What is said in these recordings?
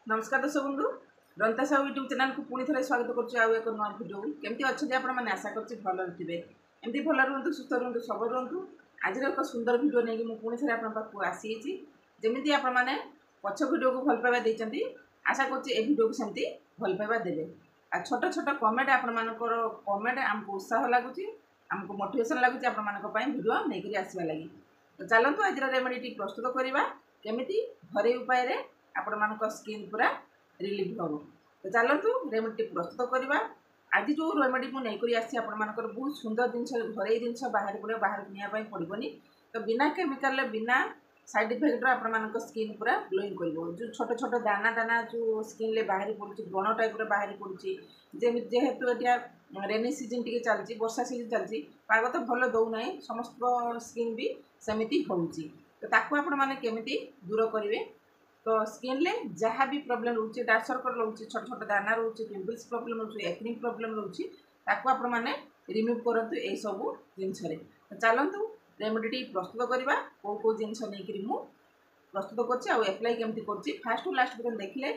नमस्कार दर्शक बंधु रंता साहू यूट्यूब चैनल को पुणी थे स्वागत कर नुआ भिडियो केमती अच्छे आपने आशा कर भल थे एमती भल रुहतु सुस्थ रुहतु सब रुहतु आज एक सुंदर भिडियो नहीं मुझे पुणी थे आपको आसी जमी आपने पक्ष भिडियो को भल पाइबा देती आशा कर को सेमती भल पाइबा देवे आ छोट छोट कमेंट आपर कमेंट आमको उत्साह लगुच आमको मोटिवेशन लगुच भिडियो नहीं आसवा लगी तो चलतु आज रेमेडी प्रस्तुत करवा केमी घरे उपाय आपण मान स्किन पूरा रिलीफ हम तो चलतु रेमेडी प्रस्तुत करवा आज जो रेमेडी मुझे नहीं आसी बहुत सुंदर जिन घरे जिन बाहर पड़े बाहर किनाई पड़ोनी तो बिना केमिकल बिना साइड इफेक्ट आपण स्किन पूरा ग्लोइंग कर जो छोट छोट दाना दाना जो स्किन बाहरी पड़ुची व्रण टाइप बाहरी पड़ुची जेहेतु एटा रेनी सीजन टी चलती वर्षा सीजन चलती पाग तो भल दौना समस्त स्किन भी सेमती होची तो ताकू आपण मैंने केमी दूर करेंगे तो स्किन ले जहाँ भी प्रॉब्लम रोचे डार्क सर्कल रोचे छोट छोट दाना रोचे पिंपल्स प्रॉब्लम रोचे एक्ने प्रॉब्लम रोचे ताकू आपण मैंने रिमूव करंतु ए सब जिनस तो चलतु रेमेडी प्रस्तुत करवा कौ जिनस नहीं मु प्रस्तुत करछि आ एप्लाई केमती करछि फास्ट टू लास्ट पर्यंत देखले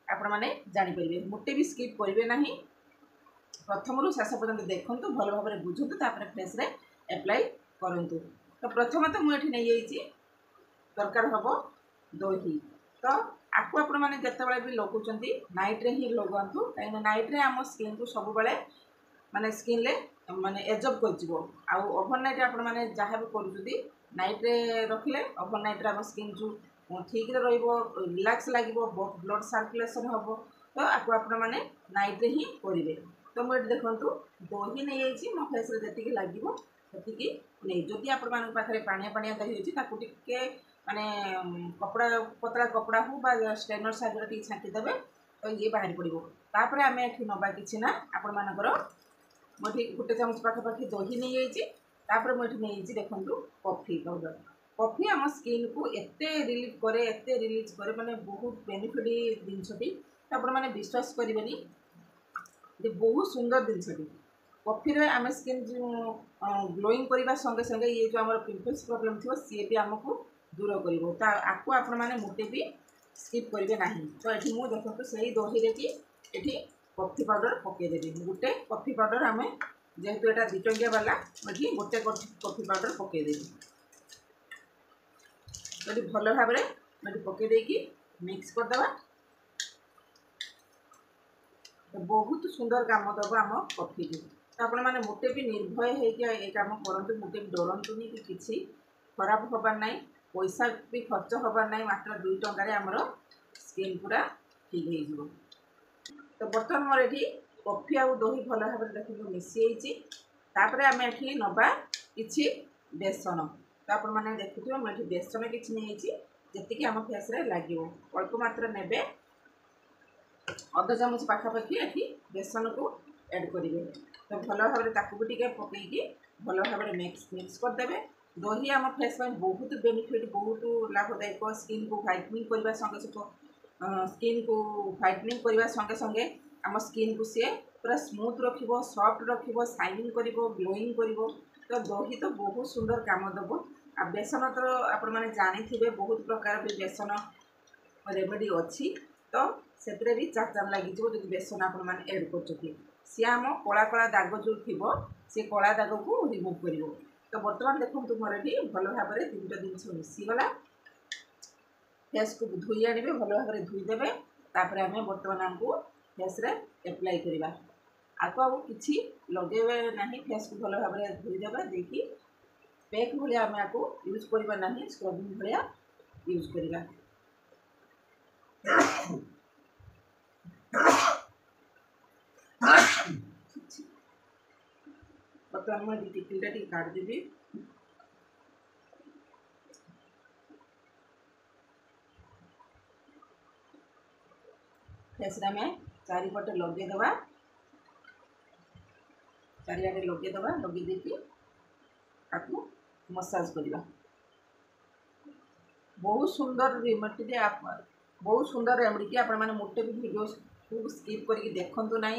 आपण मैंने जानीपारे मोटे भी स्किप करेंगे ना प्रथम रू शेष पर्यंत देखूँ भल भाव में बुझुँ तापर फेस रे एप्लाई करूँ तो प्रथम तो मुझे नहीं दरकार हम दही तो आपको आपण मैंने जिते भी लगुंट नाइट्रे ही लगुँ कहीं नाइट्रे आम स्किन को सब बड़े माने स्किन ले माने एजब कर ओभरनाइट आपण मैंने जहाँ भी करुँच नाइट्रे रखिले ओभरनाइट आम स्किन जो ठीक रिलैक्स लगे ब्लड सर्कुलेशन हम तो आपको आपण मैंने नाइट्रे ही करेंगे तो मुझे देखूँ दही नहीं मो फेस जी लगे से नहीं जदि आपण पाखे पानिया पानिया दही अच्छी टे माने कपड़ा पतला कपड़ा हो स्टेनर साइड टी छाटिदेवे तो ये बाहर पड़ो तापर आम ये नवा कि ना आपण मानकर मुझे गोटे चामच पाखापाखि दही नहीं तापर मुझे नहीं देखूँ कॉफी पाउडर कॉफी आम स्किन को एते रिलीफ करे एते रिलीज करे माने बहुत बेनिफिट जिनसटी आपण मैंने विश्वास करेंगे बहुत सुंदर जिनसटी कॉफी रे आम स्किन ग्लोइंग करने संगे संगे ये जो आम पिंपल्स प्रॉब्लम थी सी भी आमको दूर कर आपको आपण मैंने मोटे भी स्किप करेंगे ना तो ये मुझे देखो से दही कि ये कॉफी पाउडर पकईदेवी गोटे कॉफी पाउडर आम जेहेतु यहाँ 2 टंकिया वाला ये गोटे कॉफी पाउडर पकईदेवी तो भल भाव में पकईदे मिक्स करदे तो बहुत सुंदर काम दब आम कॉफी की तो आपण मैंने मोटे भी निर्भय होकर काम करूँ मोटे भी डरतुनि कि किसी खराब हबार ना पैसा भी खर्च हबार ना मात्र 2 टंकार आमर स्किन पूरा ठीक हो तो बर्तमान मोर ये कॉफी आ दही भल भाव में देखो मिसी तापर आम ये नवा कि बेसन तो आपण मैंने देखुए मुझे बेसन किसी नहीं जी आम फेस लगे अल्प मात्र ने अध चामच पाखापाखि ये बेसन को ऐड करेंगे तो भल भाव में भी टे पकईकि भल भाव में मिक्स करदे दही आम फेस बहुत बेनिफिट बहुत लाभदायक स्किन को व्हाइटनिंग करने संगे स्किन को व्हाइटनिंग करने संगे संगे आम स्किन को सी पूरा स्मूथ रखिबो सॉफ्ट रखिबो शाइनिंग करिबो ग्लोइंग करिबो तो दही तो बहुत सुंदर काम दबो आ बेसन तो आपण माने जानी थिबे बहुत प्रकार भी बेसन रेमेडी अच्छी तो से भी चार लगे जो बेसन आपण माने ऐड कर सी आम कला कला दाग जो थी सी कला दाग को रिमूव कर तो बर्तमान देखो मोर ये भल भाव में 3टा जिनस मिसीगला फेस को धोई आने भल भाव में धोईदेवे तापर आम बर्तमान आमको फेस रे एप्लाई करवा आपको आगे किसी लगे ना फेस को भल भाव में धोईदेवा देखिए पैक भाया आम आपको यूज करवा ना स्क्रबिंग भाया यूज करवा बर्तमान मुझे टिकलटा टी काटदेवी फेस में चारिपटे लगेदवा चारिआडे लगेदवा लगे आपको मसाज करवा बहुत सुंदर रेमेडी बहुत सुंदर रेमेडी की आपण मैंने मोटे भी वीडियो को स्किप करके देखूँ ना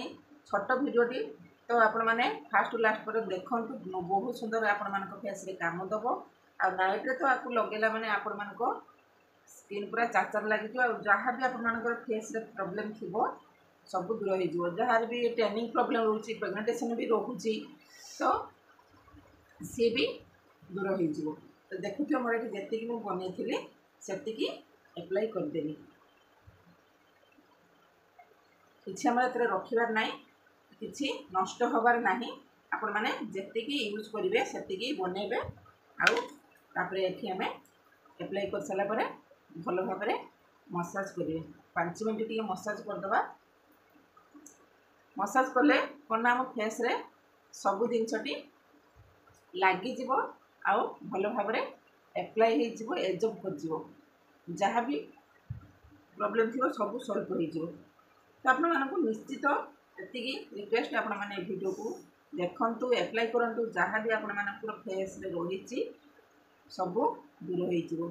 छोट भिडटी तो आपण मैंने फास्ट टू लास्ट पर देखूँ बहुत सुंदर आपण मान फेस रे काम दब आ नाइट रे तो आपको लगेला मैंने आपण मान स्किन पूरा चाचार लगे जहाँ भी आप फेस प्रॉब्लम थी सब दूर हो जहाँ भी ट्रेनिंग प्रॉब्लम रोचे प्रेगनेंटेशन भी रोचे तो सी भी दूर हो तो देखुए मोर ये जी मुझे बनई से एप्लाई करदेली किसी आम रखार ना कि नष्ट हबार ना आपण मैंने जी यूज करेंगे से बनइबे आउे ये आम एप्लाई कर सारापर भल भाव मसाज करेंगे 5 मिनट टी मसाज करदे मसाज कले कौन आम फेस रे सब जिनसटी लगिज आउ भल भाव एप्लाई हो एजब कर जहाँ भी प्रॉब्लम थी सब सल्व हो तो आपण मानक निश्चित ये रिक्वेस्ट आपण मैंने वीडियो को देखु एप्लाई करूँ जहाँ भी आपण मान फेस रही सब दूर हो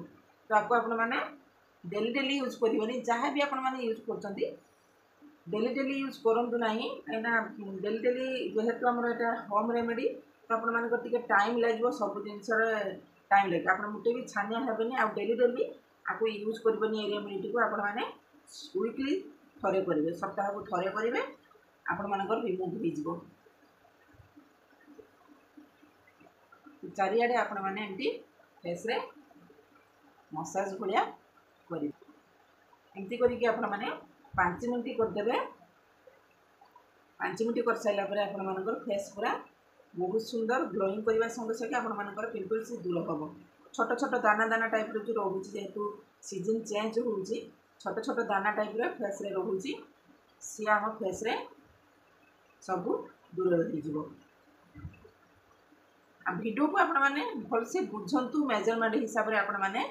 तो आपको आपण मैंने डेली डेली यूज करें जहाँ भी आपण मैंने यूज कर डेली यूज करूँ ना कहीं डेली डेली जेहेतु आमर यहाँ होम रेमेडी तो आपण मानक टाइम लगे सब जिनसर टाइम लगे आप मुझे भी छानिया हेनी आ डेली डेली आपको यूज करनी रेमेडी को आपण मैंने वीकली थरे करेंगे सप्ताह को थरे करेंगे आपण मानकर रिमूव हो चारिआडे आपण मैंने एमती फेस रे मसाज भाया करेंगे करके आपण मैंने 5 मिनट करदे 5 मिनट कर सारापर आपण मानकर फेस पूरा बहुत सुंदर ग्लोइंग करने संगे संगे आपण मानकर पिंपल्स दूर हम छोट छोट दाना दाना टाइप रो जो रोचे जेहेतु सीजन चेंज हो छोट छोट दाना टाइप रो फेस रे रोचे सी आम फेस रे सब दूर हो वीडियो को आपण मैंने भलसे बुझंतु मेजरमेंट हिसाब से आपण मैंने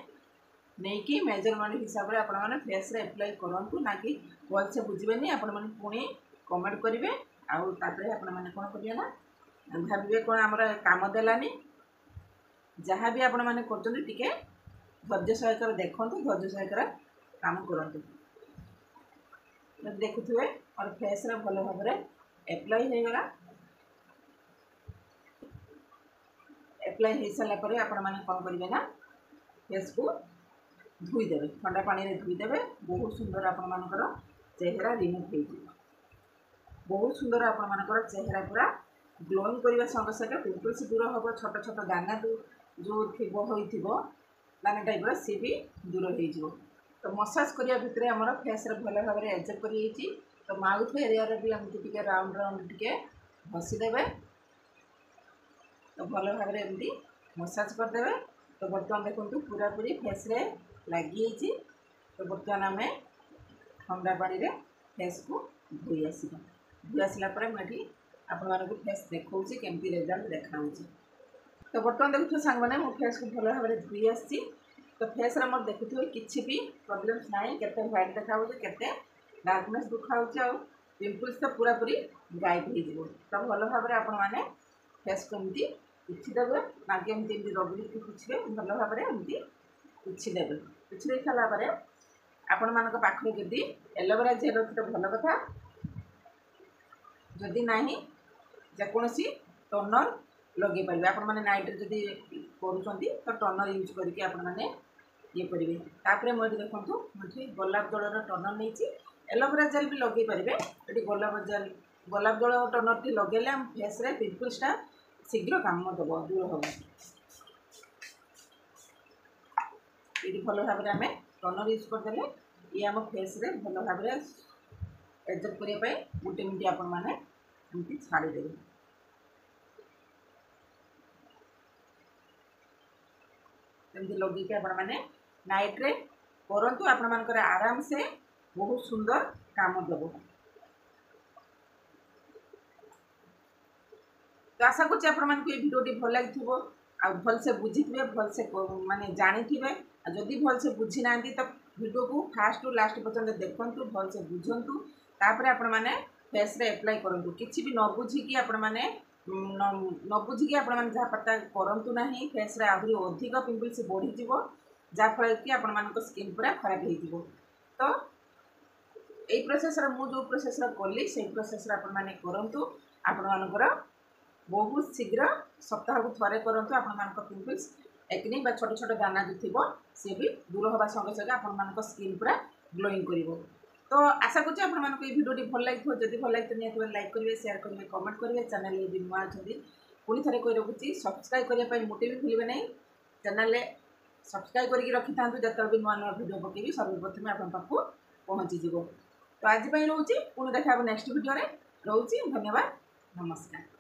नहीं कि मेजरमेंट हिसाब से आपण मैंने फेस रे एप्लाई करूँ ना कि भलसे बुझे आपण मैंने पुणी कमेंट करेंगे आउे आपण मैंने कौन करेंगे ना भावे कौन आम काम देलानी जहाँ भी आपण मैंने कर धैर्य सहकार देखु धैर्य सहकार काम करते देखुए और फेस रे भल भाव एप्लाई हो गला एप्लाई हो सारापर आपण मैंने कौन करेंगे ना फेस को धोईदे ठंडा पानी रे धोईदे बहुत सुंदर आपण मानकर चेहरा रिमूव हो बहुत सुंदर आपण मानकर चेहरा पूरा ग्लोइंग करने संगे संगे पिंपल्स दूर हम छोट छोट दाना जो थी दाना टाइप सी भी दूर हो तो मसाज करने भितर आम फेस भल भाव एडजस्ट कर तो माउथ एरिया भी एमती राउंड राउंड टे घसीदे तो भल भाव एमती मसाज करदे तो बर्तमान देखो पूरा पूरी फेस रे लगी तो बर्तमान आम ठंडा पानी रे फेस को धोई आसवा धोई आसला मुझे आपण फेस देखा केमती रिजल्ट देखा तो बर्तमान देखुए सांग मैंने मो फेस को भल भाव धोई आसी तो फेस रे मोर देखुए किसी भी प्रॉब्लम ना केते व्हाइट देखा केते डार्कनेस दुखा पिंपल्स तो पूरा पूरी गायब हो तो भल भाव आपण मैंने फेस को एमती पुछीदेवे ना कि एमती रगड़ी पुछे भल भाव एमती पुछीदेवे पुछी सारापर आपण मान पाखे जदि एलोवेरा जेल अच्छी तो भल कथा जदि ना जेकोसी टनर लगे पारे आपण मैंने नाइट जदि कर तो टनर यूज करके आपण मैंने ये करेंगे तापर मुझे देखो मुझे गोलाप जलर टनर नहीं एलोवेरा जेल भी लगे पारे ये गोलाप जल टनर टी लगे आम फेस रे पिंपल्सटा शीघ्र काम दब दूर हम ये भल भाव आम टनर यूज करदे ये आम फेस रे भल भाव एडजस्ट करने गोटे मिनट आपण मैंने एमती छाड़ीदेवे एमती लगे आपण मैंने नाइट रे करंतु आपण मानकर आराम से बहुत सुंदर काम दब तो आशा कर भिडियोटी भल लगी आ भल से बुझी भल से माने जानी जदि भल से बुझी ना तो वीडियो को फास्ट टू लास्ट पर्यटन देखु भल से बुझंतु तापर आपण मैंने फेस रे एप्लाई करूँ किसी भी न बुझिकी आपण मैंने न बुझिकी आपण मैंने जहाँ पता करूँ ना फेस रे आहरी अधिक पिंपल्स बढ़ी जहाँफल कि आपण मान स्किन पूरा खराब हो तो यही प्रोसेस मु जो प्रोसेस कली से प्रोसेस आपण मैंने करूँ आपण मानकर बहुत शीघ्र सप्ताह को थरे करूँ आपण मान पिंपल्स एक्ने छोट छोट दाना जो थी सी भी दूर हवा संगे संगे आपण स्किन पूरा ग्लोइंग कर। तो आशा करছি ଆପଣମାନଙ୍କୁ এই ভিডিওটি ଭଲ ଲାଗିଥିବ। ଯଦି ଭଲ ଲାଗିଥିବ ନିହାତି ଲାଇକ୍ କରିବେ, ସେୟାର କରିବେ, କମେଣ୍ଟ କରିବେ। ଚ୍ୟାନେଲ ଯଦି ନୂଆ ଅଛନ୍ତି ପୁଣି ଥରେ କହି ରଖୁଛି ସବସ୍କ୍ରାଇବ୍ କରିବା ପାଇଁ ମୋଟେ ବି ଭୁଲିବେ ନାହିଁ। ଚ୍ୟାନେଲରେ ସବସ୍କ୍ରାଇବ୍ କରିକି ରଖିଥାନ୍ତୁ, ଯେତେବେଳେ ବି ନୂଆ ନୂଆ ଭିଡ଼ିଓ ପକେଇବି ସର୍ବପ୍ରଥମେ ଆପଣଙ୍କ ପାଖକୁ ପହଞ୍ଚିଯିବ। ତ ଆଜି ପାଇଁ ରହୁଛି, ପୁଣି ଦେଖା ହେବ ନେକ୍ସଟ ଭିଡ଼ିଓରେ। ରହୁଛି, ଧନ୍ୟବାଦ, ନମସ୍କାର।